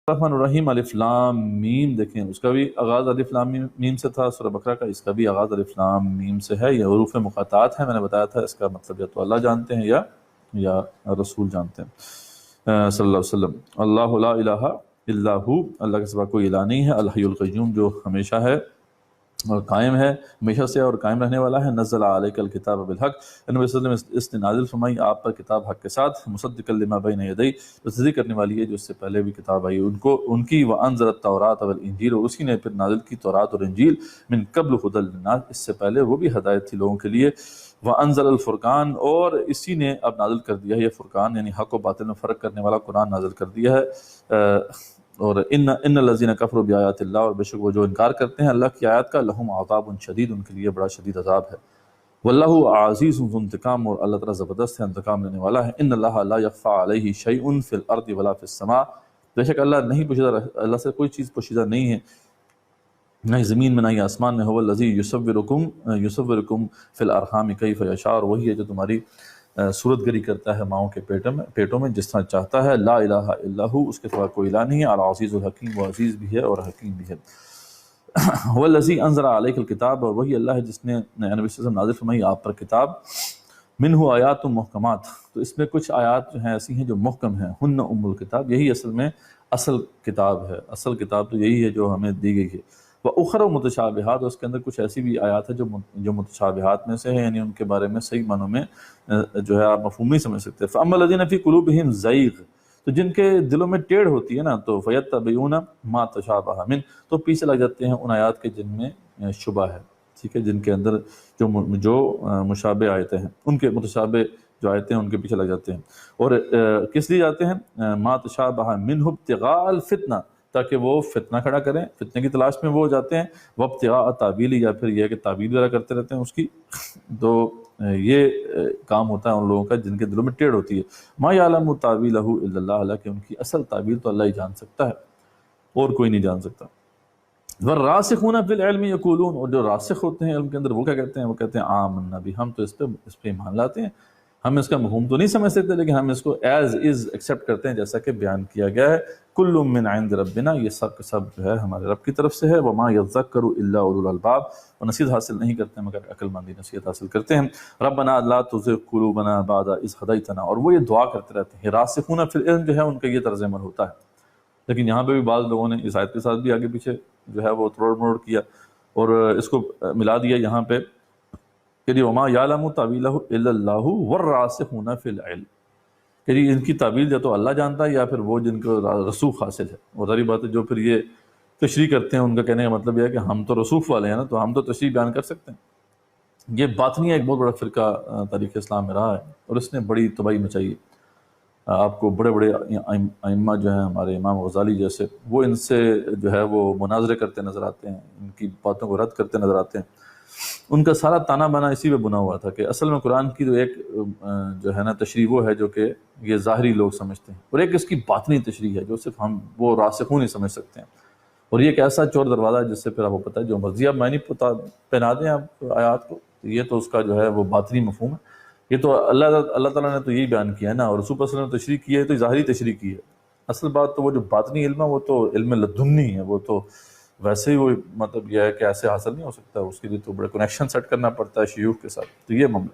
الرحمن الرحیم الف لام میم، دیکھیں اس کا بھی آغاز الف لام میم سے تھا سورہ بقرہ کا، اس کا بھی آغاز الف لام میم سے ہے۔ یہ حروف مقاطعات ہیں، میں نے بتایا تھا اس کا مطلب یا تو اللہ جانتے ہیں یا رسول جانتے ہیں صلی اللہ علیہ وسلم۔ اللہ لا الہ الا ہو، اللہ کے سوا کوئی الہ نہیں ہے، الحی القیوم جو ہمیشہ ہے اور قائم ہے، ہمیشہ سے اور قائم رہنے والا ہے۔ نزل علیک الکتاب بالحق، نبی صلی اللہ علیہ وسلم اس نے نازل فرمائی آپ پر کتاب حق کے ساتھ، مصدقا لما بین یدی، تصدیق کرنے والی ہے جو اس سے پہلے بھی کتاب آئی ان کی، وانزل التوراۃ والانجیل، اور اسی نے پھر نازل کی تورات اور انجیل، من قبل ھدی للناس، اس سے پہلے وہ بھی ہدایت تھی لوگوں کے لیے، وانزل الفرقان، اور اسی نے اب نازل کر دیا ہے یہ فرقان، یعنی حق و باطل میں فرق کرنے والا قرآن نازل کر دیا ہے۔ اور ان الذین کفروا بآیات اللہ، اور بے شک وہ جو انکار کرتے ہیں اللہ کی آیات کا، لہم عذاب شدید، ان کے لیے بڑا شدید عذاب ہے۔ واللہ عزیز ذو انتقام، اور اللہ تعالیٰ زبردست ہے، انتقام لینے والا ہے۔ ان اللہ لا یخفی علیہ شیء فی الارض ولا فی السماء، بے شک اللہ نہیں پوشیدہ، اللہ سے کوئی چیز پوشیدہ نہیں ہے، نہ ہی زمین میں نہ ہی آسمان میں۔ هو الذی یصورکم فی الارحام کیف یشاء، اور وہی ہے جو تمہاری صورت گری کرتا ہے ماؤں کے پیٹوں میں جس طرح چاہتا ہے۔ لا الہ الا ہو، اس کے سوا کوئی الہ نہیں ہے۔ العزیز الحکیم، وہ عزیز بھی ہے اور حکیم بھی ہے۔ هو الذی انزل علیک الکتاب، اور وہی اللہ ہے جس نے نبی صلی اللہ علیہ وسلم نازل فرمائی آپ پر کتاب، منہ آیات محکمات، تو اس میں کچھ آیات جو ہیں ایسی ہیں جو محکم ہیں، ہن ام الکتاب، یہی اصل میں اصل کتاب ہے، اصل کتاب تو یہی ہے جو ہمیں دی گئی ہے۔ وَأُخَرُ متشابہات، اور اس کے اندر کچھ ایسی بھی آیات ہیں جو متشابہات میں سے ہیں، یعنی ان کے بارے میں صحیح معنوں میں جو ہے آپ مفہوم نہیں سمجھ سکتے۔ فَأَمَّا الَّذِينَ فِي قُلُوبِهِمْ زَيْغٌ، تو جن کے دلوں میں ٹیڑھ ہوتی ہے نا، تو فَيَتَّبِعُونَ مَا تَشَابَهَ مِنْهُ، تو پیچھے لگ جاتے ہیں ان آیات کے جن میں شبہ ہے، ٹھیک ہے، جن کے اندر جو مشابہ آیتیں ہیں، ان کے متشابہ جو آیتیں ہیں ان کے پیچھے لگ جاتے ہیں۔ اور کس لیے جاتے ہیں؟ مَا تَشَابَهَ مِنْهُ ابْتِغَاءَ الْفِتْنَةِ، تاکہ وہ فتنہ کھڑا کریں، فتنے کی تلاش میں وہ جاتے ہیں۔ وابتغاء تعویل، یا پھر یہ کہ تعویل وغیرہ کرتے رہتے ہیں اس کی، تو یہ کام ہوتا ہے ان لوگوں کا جن کے دلوں میں ٹیڑھ ہوتی ہے۔ ما یعلم تعویلہ الا اللہ، حالانکہ ان کی اصل تعویل تو اللہ ہی جان سکتا ہے اور کوئی نہیں جان سکتا۔ والراسخون فی العلم یقولون، اور جو راسخ ہوتے ہیں علم کے اندر وہ کیا کہتے ہیں؟ وہ کہتے ہیں آمنا بھی، ہم تو اس پہ ایمان لاتے ہیں، ہم اس کا مفہوم تو نہیں سمجھ سکتے لیکن ہم اس کو ایز از ایکسیپٹ کرتے ہیں جیسا کہ بیان کیا گیا ہے۔ کل من عند ربنا، یہ سب سب جو ہے ہمارے رب کی طرف سے ہے۔ وما یذکر الا اولو الالباب، اور نصیحت حاصل نہیں کرتے ہیں مگر عقل مندی نصیحت حاصل کرتے ہیں۔ ربنا لا تزغ قلوبنا بعد اذ ہدیتنا، اور وہ یہ دعا کرتے رہتے ہیں۔ راسخون فی العلم جو ہے ان کا یہ طرز عمل ہوتا ہے، لیکن یہاں پہ بھی بعض لوگوں نے اس آیت کے ساتھ بھی آگے پیچھے جو ہے وہ تروڑ مروڑ کیا اور اس کو ملا دیا یہاں پہ کہ جی وما یعلم تعویلہ الا اللہ والراسخون فی العلم، کہ جی ان کی تعویل یا تو اللہ جانتا ہے یا پھر وہ جن کو رسوخ حاصل ہے۔ اور ظاہر بات ہے جو پھر یہ تشریح کرتے ہیں ان کا کہنے کا مطلب یہ ہے کہ ہم تو رسوخ والے ہیں نا، تو ہم تو تشریح بیان کر سکتے ہیں۔ یہ باطنیہ ایک بہت بڑا فرقہ تاریخ اسلام میں رہا ہے اور اس نے بڑی تباہی مچائی ہے۔ آپ کو بڑے بڑے ائمہ جو ہیں ہمارے امام غزالی جیسے، وہ ان سے جو ہے وہ مناظرے کرتے نظر آتے ہیں، ان کی باتوں کو رد کرتے نظر آتے ہیں۔ ان کا سارا تانا بانا اسی پہ بنا ہوا تھا کہ اصل میں قرآن کی جو ایک جو ہے نا تشریح وہ ہے جو کہ یہ ظاہری لوگ سمجھتے ہیں، اور ایک اس کی باطنی تشریح ہے جو صرف ہم وہ راسخون ہی سمجھ سکتے ہیں۔ اور یہ ایک ایسا چور دروازہ ہے جس سے پھر آپ کو پتہ ہے جو مرضی آپ معنی پہنا دیں آپ آیات کو، یہ تو اس کا جو ہے وہ باطنی مفہوم ہے۔ یہ تو اللہ تعالیٰ نے تو یہی بیان کیا ہے نا، اور رسول صلی اللہ علیہ وسلم نے تشریح کی ہے تو ظاہری تشریح کی ہے۔ اصل بات تو وہ جو باطنی علم ہے وہ تو علم لدنی ہے، وہ تو ویسے ہی وہ مطلب یہ ہے کہ ایسے حاصل نہیں ہو سکتا، اس کے لیے تو بڑا کنیکشن سیٹ کرنا پڑتا ہے شیوخ کے ساتھ، تو یہ معاملہ۔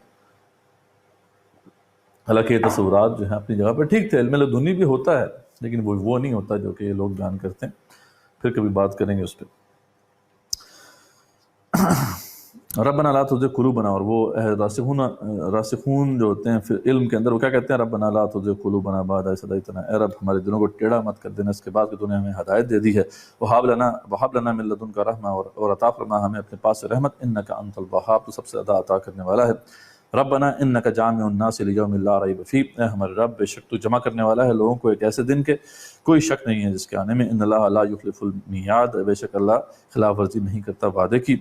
حالانکہ یہ تصورات جو ہیں اپنی جگہ پر ٹھیک تھے، علم لدنی بھی ہوتا ہے لیکن وہ نہیں ہوتا جو کہ یہ لوگ بیان کرتے ہیں، پھر کبھی بات کریں گے اس پہ۔ ربنا لا تزغ قلوبنا، اور وہ راسخون جو ہوتے ہیں پھر علم کے اندر وہ کیا کہتے ہیں؟ ربنا لا تزغ قلوبنا بعد إذ هديتنا، اے رب ہمارے دلوں کو ٹیڑھا مت کر دینا اس کے بعد کہ تو نے ہمیں ہدایت دے دی ہے۔ وهب لنا من لدنک رحمہ، اور عطا فرما ہمیں اپنے پاس سے رحمت، انک انت الوہاب، تو سب سے زیادہ عطا کرنے والا ہے۔ ربنا انک جامع الناس لیوم لا ریب فیہ، اے ہمارے رب بے شک تو جمع کرنے والا ہے لوگوں کو ایک ایسے دن کے کوئی شک نہیں ہے جس کے آنے میں۔ ان اللہ لا یخلف المیعاد، بے شک اللہ خلاف ورزی نہیں کرتا وعدے کی۔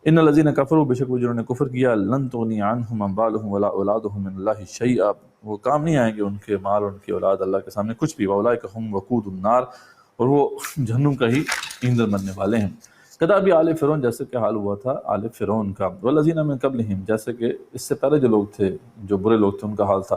ان الذین کفروا، بے شک وہ جنہوں نے کفر کیا، لن تغنی عنہم اموالہم ولا اولادہم من اللہ شیئا، وہ کام نہیں آئیں گے ان کے مال اور ان کی اولاد اللہ کے سامنے کچھ بھی۔ واولئک ہم وقود النار، اور وہ جہنم کا ہی ایندھن بننے والے ہیں۔ کدابی آل فرعون، جیسے کہ حال ہوا تھا آل فرعون کا، والذین من قبلہم، جیسے کہ اس سے پہلے جو لوگ تھے جو برے لوگ تھے ان کا حال تھا۔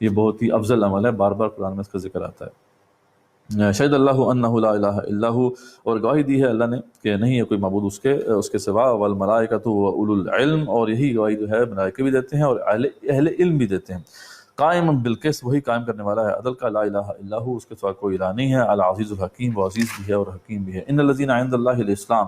یہ بہت ہی افضل عمل ہے، بار بار قرآن میں اس کا ذکر آتا ہے۔ شہد اللہ انہ لا الہ الا ہو، اور گواہی دی ہے اللہ نے کہ نہیں ہے کوئی معبود اس کے سوا، والملائکۃ واولو العلم، اور یہی گواہی جو ہے ملائکے بھی دیتے ہیں اور اہل علم بھی دیتے ہیں۔ قائم بالقسط، وہی قائم کرنے والا ہے عدل کا، لا الہ الا ہو، اس کے سوا کوئی الہ نہیں ہے، العزیز الحکیم، وہ عزیز بھی ہے اور حکیم بھی ہے۔ ان الذین عند اللہ الاسلام،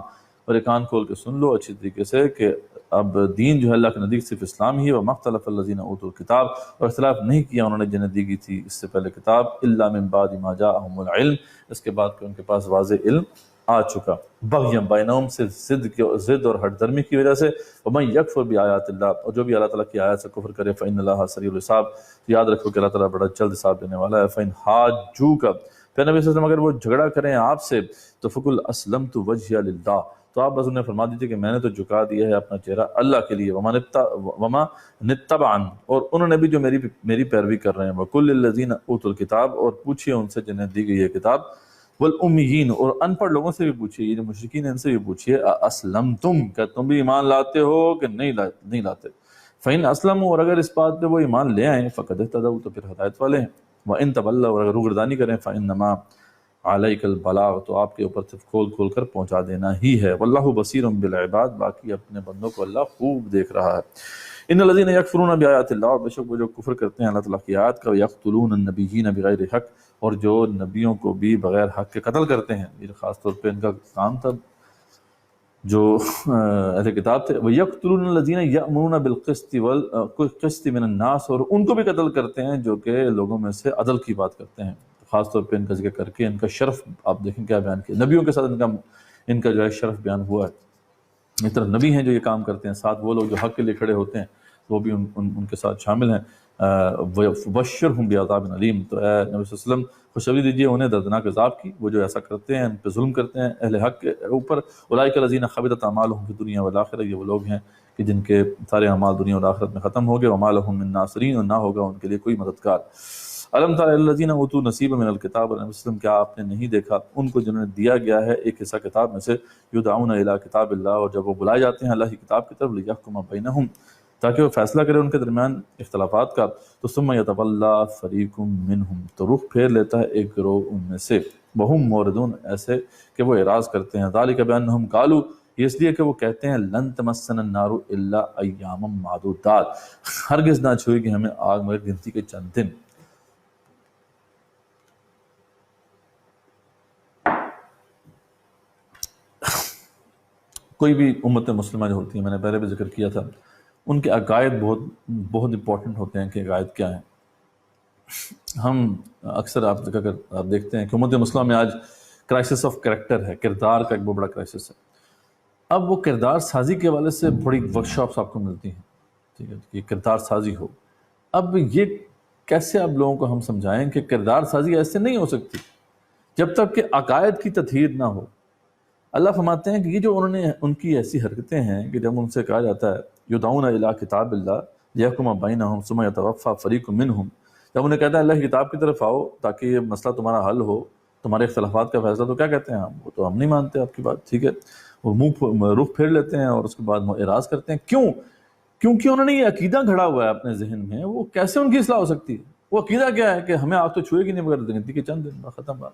اور یہ کان کھول کے سن لو اچھی طریقے سے کہ اب دین جو ہے اللہ کے نزدیک صرف اسلام ہی ہے، وما اختلف الذین اوتوا الکتاب، اور اختلاف نہیں کیا انہوں نے جنہیں دی گئی تھی اس سے پہلے کتاب، الا من بعد ما جاءہم العلم، اس کے بعد کہ ان کے پاس واضح علم آ چکا، بغیم بینہم، سے ضد اور ہٹ درمی کی وجہ سے، ومن یکفر بآیات اللہ، اور جو بھی اللہ تعالیٰ کی آیات سے کفر کرے، فإن اللہ سریع الحساب، یاد رکھو کہ اللہ تعالیٰ بڑا جلد حساب دینے والا ہے۔ فإن حاجوک، پھر نبی صلی اللہ علیہ وسلم اگر وہ جھگڑا کریں آپ سے تو فقل اسلمت وجہی للہ، تو آپ بس انہیں فرما دیجیے کہ میں نے تو جھکا دیا ہے اپنا چہرہ اللہ کے لیے، وما نتبعن، اور انہوں نے بھی جو میری پیروی کر رہے ہیں، وکل للذین اوتوا الکتاب، اور پوچھیے ان سے جنہیں دی گئی ہے کتاب، والامیین، اور ان پڑھ لوگوں سے بھی پوچھیے، یہ جو مشرکین ہیں ان سے بھی پوچھیے، اسلمتم، کیا تم بھی ایمان لاتے ہو کہ نہیں لاتے؟ فإن اسلموا، اور اگر اس بات پہ وہ ایمان لے آئیں، فقد اہتدوا، تو پھر ہدایت والے ہیں، وإن تولوا، اور اگر روگردانی کریں، فإنما علیک البلاغ، تو آپ کے اوپر صرف کھول کھول کر پہنچا دینا ہی ہے، واللہ بصیر بالعباد، باقی اپنے بندوں کو اللہ خوب دیکھ رہا ہے۔ ان الذین یکفرون بآیات اللہ، اور بے شک وہ جو کفر کرتے ہیں اللہ تعالیٰ کی آیات کا، یقتلون النبیین بغیر حق، اور جو نبیوں کو بھی بغیر حق کے قتل کرتے ہیں، یہ خاص طور پہ ان کا کام تھا جو اہل کتاب تھے، وَيَقْتُلُونَ الَّذِينَ يَأْمُرُونَ بِالْقِسْطِ مِنَ النَّاسِ، اور ان کو بھی قتل کرتے ہیں جو کہ لوگوں میں سے عدل کی بات کرتے ہیں، خاص طور پہ ان کا ذکر کر کے ان کا شرف آپ دیکھیں کیا بیان کیا، نبیوں کے ساتھ ان کا جو ہے شرف بیان ہوا ہے، اس طرح نبی ہیں جو یہ کام کرتے ہیں، ساتھ وہ لوگ جو حق کے لیے کھڑے ہوتے ہیں وہ بھی ان کے ساتھ شامل ہیں۔ وَبَشِّرْهُمْ بِعَذَابٍ عَلِيمٍ، تو اے نبی صلی اللہ علیہ وسلم خوشخبری دیجیے انہیں دردناک عذاب کی، وہ جو ایسا کرتے ہیں، ان پہ ظلم کرتے ہیں اہل حق کے اوپر۔ اولئک الذین حبطت اعمالهم فی الدنیا والآخرہ، یہ وہ لوگ ہیں کہ جن کے سارے اعمال دنیا اور آخرت میں ختم ہو گئے، وما لهم من ناصرین، اور نہ ہوگا ان کے لیے کوئی مددگار۔ الم تر الی الذین اوتوا نصیبا من الکتاب، اور نبی صلی اللہ علیہ وسلم کیا آپ نے نہیں دیکھا ان کو جنہوں نے دیا گیا ہے ایک حصہ کتاب میں سے، یدعون الی کتاب اللہ، اور جب وہ بلائے جاتے ہیں اللہ کی کتاب کی طرف، لیحکم بینہم، تاکہ وہ فیصلہ کرے ان کے درمیان اختلافات کا، تو ثم یتولی فریق منہم، تو رخ پھیر لیتا ہے ایک گروہ ان میں سے، وہم موردون، ایسے کہ وہ اعراض کرتے ہیں، ذالک بانہم قالوا، یہ اس لیے کہ وہ کہتے ہیں لن تمسنا النار الا ایاما معدودات، ہرگز نہ چھوئے گی ہمیں آگ مگر گنتی کے چند دن۔ کوئی بھی امت مسلمہ جو ہوتی ہے، میں نے پہلے بھی ذکر کیا تھا، ان کے عقائد بہت امپورٹنٹ ہوتے ہیں کہ عقائد کیا ہیں۔ ہم اکثر آپ دیکھتے ہیں کہ امت مسلمہ میں آج کرائسس آف کریکٹر ہے، کردار کا ایک بہت بڑا کرائسس ہے۔ اب وہ کردار سازی کے حوالے سے بڑی ورکشاپس آپ کو ملتی ہیں، ٹھیک ہے، کہ کردار سازی ہو۔ اب یہ کیسے آپ لوگوں کو ہم سمجھائیں کہ کردار سازی ایسے نہیں ہو سکتی جب تک کہ عقائد کی تطہیر نہ ہو۔ اللہ فرماتے ہیں کہ یہ جو ان کی ایسی حرکتیں ہیں کہ جب ان سے کہا جاتا ہے یدعون الی کتاب اللہ لیحکم بینہم ثم یتوفی فریق منہم، جب انہیں کہتا ہے اللہ کی کتاب کی طرف آؤ تاکہ یہ مسئلہ تمہارا حل ہو، تمہارے اختلافات کا فیصلہ، تو کیا کہتے ہیں وہ تو ہم نہیں مانتے آپ کی بات، ٹھیک ہے، وہ رخ پھیر لیتے ہیں اور اس کے بعد اعراض کرتے ہیں۔ کیوں؟ کیونکہ انہوں نے یہ عقیدہ گھڑا ہوا ہے اپنے ذہن میں، وہ کیسے ان کی اصلاح ہو سکتی ہے؟ وہ عقیدہ کیا ہے کہ ہمیں آگ تو چھوئے گی نہیں مگر گنتی کے چند دن، ختم بات۔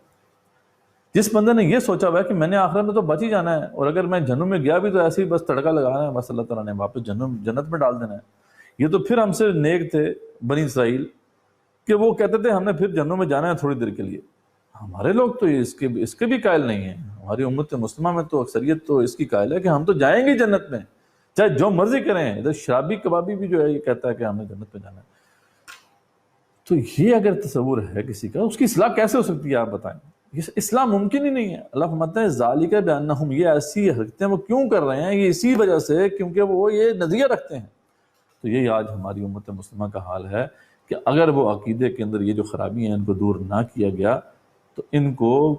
جس بندے نے یہ سوچا ہوا ہے کہ میں نے آخرت میں تو بچ ہی جانا ہے، اور اگر میں جہنم میں گیا بھی تو ایسے ہی بس تڑکا لگانا ہے، بس اللہ تعالیٰ نے واپس جنت میں ڈال دینا ہے، یہ تو پھر ہم سے نیک تھے بنی اسرائیل کہ وہ کہتے تھے ہم نے پھر جہنم میں جانا ہے تھوڑی دیر کے لیے۔ ہمارے لوگ تو اس کے بھی قائل نہیں ہیں، ہماری امت مسلمہ میں تو اکثریت تو اس کی قائل ہے کہ ہم تو جائیں گے جنت میں، چاہے جو مرضی کریں۔ ادھر شرابی کبابی بھی جو ہے یہ کہتا ہے کہ ہم نے جنت میں جانا ہے۔ تو یہ اگر تصور ہے کسی کا، اس کی اصلاح کیسے ہو سکتی ہے آپ بتائیں؟ یہ اصلاح ممکن ہی نہیں ہے۔ اللہ فرماتے ہیں ذالک بانہم، یہ ایسی حرکتیں وہ کیوں کر رہے ہیں؟ یہ اسی وجہ سے کیونکہ وہ یہ نظریہ رکھتے ہیں۔ تو یہی آج ہماری امت مسلمہ کا حال ہے کہ اگر وہ عقیدے کے اندر یہ جو خرابی ہیں ان کو دور نہ کیا گیا تو ان کو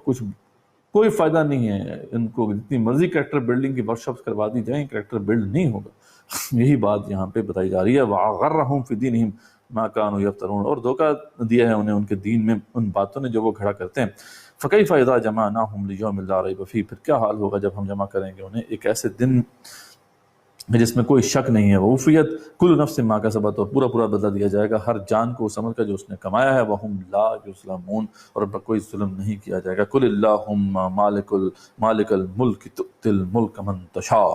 کوئی فائدہ نہیں ہے، ان کو جتنی مرضی کریکٹر بلڈنگ کی ورکشاپس کروا دی جائیں، کریکٹر بلڈ نہیں ہوگا۔ یہی بات یہاں پہ بتائی جا رہی ہے، وَغَرَّهُمْ فِي دِينِهِمْ مَا كَانُوا يَفْتَرُونَ، اور دھوکہ دیا ہے انہیں ان کے دین میں ان باتوں نے جو وہ کھڑا کرتے ہیں۔ فَكَيْفَ إِذَا جَمَعْنَاهُمْ لِيَوْمٍ لَا رَيْبَ فِيهِ، پھر کیا حال ہوگا جب ہم جمع کریں گے انہیں ایک ایسے دن جس میں کوئی شک نہیں ہے، وفیت کل نفس ما کسبت، اور پورا پورا بدلہ دیا جائے گا ہر جان کو اس عمل کا جو اس نے کمایا ہے، وہم لا یظلمون، اور ان پر کوئی ظلم نہیں کیا جائے گا۔ قل اللہم مالک الملک تؤتی الملک من تشاء،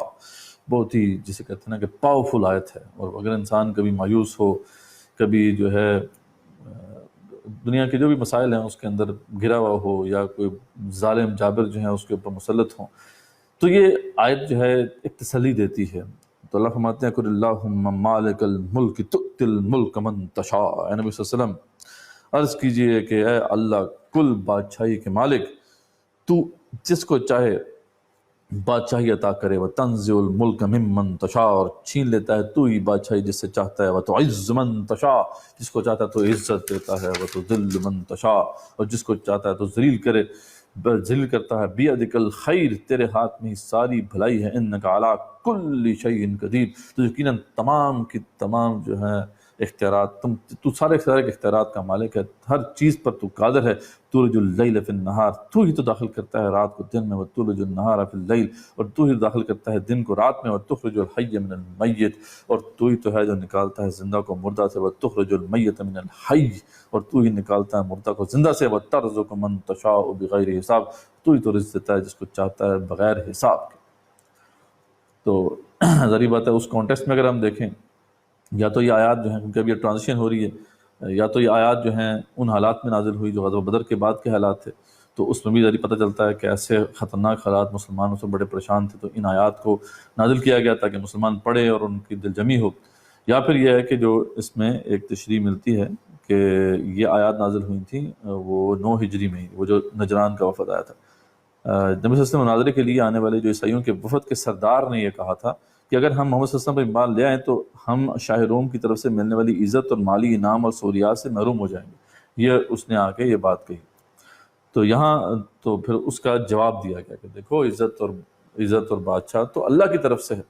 بہت ہی جسے کہتے ہیں نا کہ پاورفل آیت ہے۔ اور اگر انسان کبھی مایوس ہو، کبھی جو ہے دنیا کے جو بھی مسائل ہیں اس کے اندر گھرا ہوا ہو، یا کوئی ظالم جابر جو ہیں اس کے اوپر مسلط ہوں، تو یہ آیت جو ہے ایک تسلی دیتی ہے۔ تو اللہ فرماتے ہیں قل اللہم مالک الملک تؤتی الملک من تشاء، اے نبی صلی اللہ علیہ وسلم عرض کیجئے کہ اے اللہ کل بادشاہی کے مالک، تو جس کو چاہے بادشاہی عطا کرے، وتنزع الملک ممن تشاء، اور چھین لیتا ہے تو ہی بادشاہی جس سے چاہتا ہے، وتعز من تشاء، جس کو چاہتا ہے تو عزت دیتا ہے، وتذل من تشاء، اور جس کو چاہتا ہے تو ذلیل کرتا ہے۔ بیدک الخیر، تیرے ہاتھ میں ہی ساری بھلائی ہے، انک علی کل شیء قدیر، تو یقیناً تمام کی تمام جو ہیں اختیارات، تو سارے اختیارات کا مالک ہے، ہر چیز پر تو قادر ہے۔ تولج اللیل فی النہار، تو ہی تو داخل کرتا ہے رات کو دن میں، وتولج النہار فی اللیل، اور تو ہی داخل کرتا ہے دن کو رات میں، وتخرج الحی من المیت، اور تو ہی تو ہے جو نکالتا ہے زندہ کو مردہ سے، وتخرج المیت من الحی، اور تو ہی نکالتا ہے مردہ کو زندہ سے، وترزق من تشاء بغیر حساب، تو ہی تو رزق دیتا ہے جس کو چاہتا ہے بغیر حساب کے۔ تو ظاہری بات ہے اس کانٹیکسٹ میں اگر ہم دیکھیں، یا تو یہ آیات جو ہیں، کیونکہ اب یہ ٹرانزیشن ہو رہی ہے، یا تو یہ آیات جو ہیں ان حالات میں نازل ہوئی جو غزوہ بدر کے بعد کے حالات تھے، تو اس میں بھی ذریعہ پتہ چلتا ہے کہ ایسے خطرناک حالات مسلمانوں سے بڑے پریشان تھے، تو ان آیات کو نازل کیا گیا تاکہ مسلمان پڑھے اور ان کی دل جمی ہو۔ یا پھر یہ ہے کہ جو اس میں ایک تشریح ملتی ہے کہ یہ آیات نازل ہوئی تھیں وہ 9 ہجری میں ہی، وہ جو نجران کا وفد آیا تھا، نبی صلی اللہ علیہ وسلم مناظرے کے لیے آنے والے جو عیسائیوں کے وفد کے سردار نے یہ کہا تھا کہ اگر ہم محمد صلی اللہ علیہ وسلم پر ایمان لے آئیں تو ہم شاہ روم کی طرف سے ملنے والی عزت اور مالی انعام اور سہولیات سے محروم ہو جائیں گے۔ یہ اس نے آ کے یہ بات کہی۔ تو یہاں تو پھر اس کا جواب دیا گیا کہ دیکھو عزت اور بادشاہ تو اللہ کی طرف سے ہے،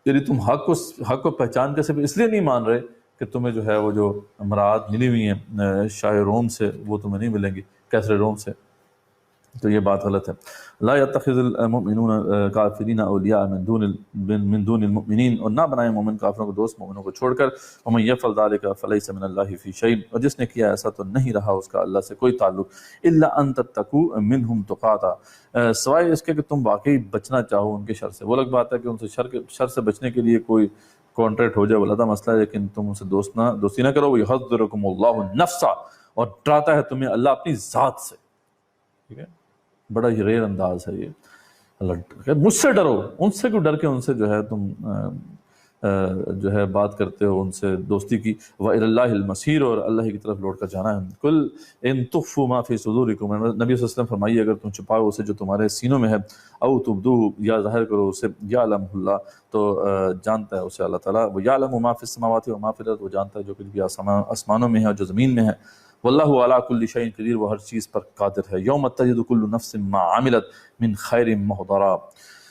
یعنی تم حق کو پہچان کے صرف اس لیے نہیں مان رہے کہ تمہیں جو ہے وہ جو امراض ملی ہوئی ہیں شاہ روم سے وہ تمہیں نہیں ملیں گی، کیسر روم سے، تو یہ بات غلط ہے۔ لا يتخذ المؤمنون کافرین اولیاء من دون المؤمنین، اور نہ بنائیں مومن کافروں کو دوست مومنوں کو چھوڑ کر، ومن یفعل ذلک فلیس من اللہ فی شیء، اور جس نے کیا ایسا تو نہیں رہا اس کا اللہ سے کوئی تعلق، الا ان تتقوا منہم تقاتا، سوائے اس کے کہ تم واقعی بچنا چاہو ان کے شر سے۔ وہ الگ بات ہے کہ ان سے شر سے بچنے کے لیے کوئی کانٹریکٹ ہو جائے، وہ علیحدہ مسئلہ ہے، لیکن تم ان سے دوستی نہ کرو۔ ویحذرکم اللہ نفسا، اور ڈراتا ہے تمہیں اللہ اپنی ذات سے، ٹھیک ہے، بڑا ہی ریئر انداز ہے یہ۔ اللہ مجھ سے ڈرو، ان سے کیوں ڈر کے ان سے جو ہے تم جو ہے بات کرتے ہو ان سے دوستی کی۔ وَإِلَى اللَّهِ الْمَصِيرُ، اور اللہ کی طرف لوٹ کر جانا ہے۔ قُلْ إِن تُخْفُوا مَا فِي صُدُورِكُمْ، نبی صلی اللہ علیہ وسلم فرمائیے اگر تم چھپاؤ اسے جو تمہارے سینوں میں ہے، او تبدوہ، یا ظاہر کرو اسے، یعلمہ اللہ، تو جانتا ہے اسے اللہ تعالیٰ، وَيَعْلَمُ مَا فِي السَّمَاوَاتِ وَمَا فِي الْأَرْضِ، وہ جانتا ہے جو کچھ بھی آسمانوں میں ہے اور جو زمین میں ہے۔ واللہ علی کل شیء قدیر، وہ ہر چیز پر قادر ہے۔ یوم تجد کل نفس ما عملت من خیر محضرا،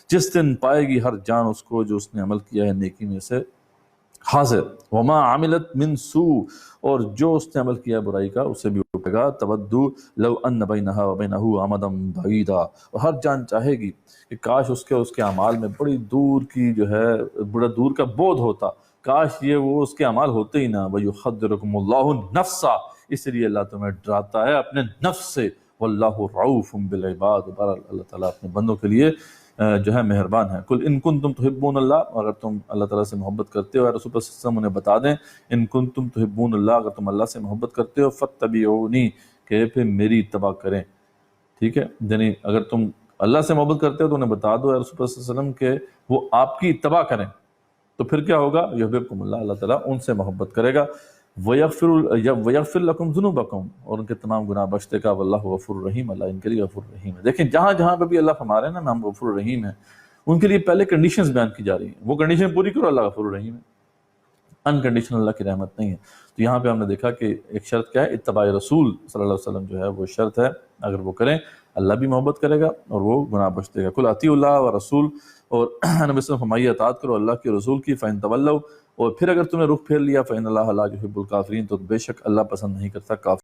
جس دن پائے گی ہر جان اس کو جو اس نے عمل کیا ہے نیکی میں سے حاضر، وما عملت من سوء، اور جو اس نے عمل کیا ہے برائی کا اسے بھی اٹھے گا، تودو لو ان بینہا وبینہ امدا بعیدا، اور ہر جان چاہے گی کہ کاش اس کے اعمال میں بڑی دور کی جو ہے بڑا دور کا بعد ہوتا، کاش یہ وہ اس کے اعمال ہوتے ہی نہ۔ وَيُحَذِّرُكُمُ اللَّهُ نَفْسَ، اس لیے اللہ تمہیں ڈراتا ہے اپنے نفس سے۔ واللہ رعوف بالعباد، بہرحال اللہ تعالیٰ اپنے بندوں کے لیے جو ہے مہربان ہے۔ قل ان کنتم تحبون اللہ، اگر تم اللہ تعالیٰ سے محبت کرتے ہو، رسول اللہ صلی اللہ علیہ وسلم انہیں بتا دیں، ان کنتم تحبون اللہ، اگر تم اللہ سے محبت کرتے ہو، فاتبعونی، کہ پھر میری اتباع کریں، ٹھیک ہے، یعنی اگر تم اللہ سے محبت کرتے ہو تو انہیں بتا دو اے رسول اللہ صلی اللہ علیہ وسلم کہ وہ آپ کی اتباع کریں، تو پھر کیا ہوگا؟ یحببکم اللہ، اللہ تعالیٰ ان سے محبت کرے گا، وَيَغْفِرْ لَكُمْ ذُنُوبَكُمْ، اور ان کے تمام گناہ بخش دے گا، واللہ غفور الرحیم، اللہ ان کے لیے غفور الرحیم ہے۔ دیکھیں جہاں جہاں پہ بھی اللہ فرما رہے ہیں نا ہم غفور الرحیم ہیں، ان کے لیے پہلے کنڈیشنز بیان کی جا رہی ہیں، وہ کنڈیشن پوری کرو اللہ غفور الرحیم ہے، انکنڈیشنل اللہ کی رحمت نہیں ہے۔ تو یہاں پہ ہم نے دیکھا کہ ایک شرط کیا ہے؟ اتباع رسول صلی اللہ علیہ وسلم جو ہے وہ شرط ہے، اگر وہ کریں اللہ بھی محبت کرے گا اور وہ گناہ بخش دے گا۔ قل اطیعوا اللہ و رسول، اور نبی صلی اللہ علیہ وسلم فرمائیے اطاعت کرو اللہ کی رسول کی، فإن تولوا، اور پھر اگر تم نے رخ پھیر لیا، فإن اللہ لا يحب الکافرین، تو بے شک اللہ پسند نہیں کرتا کافر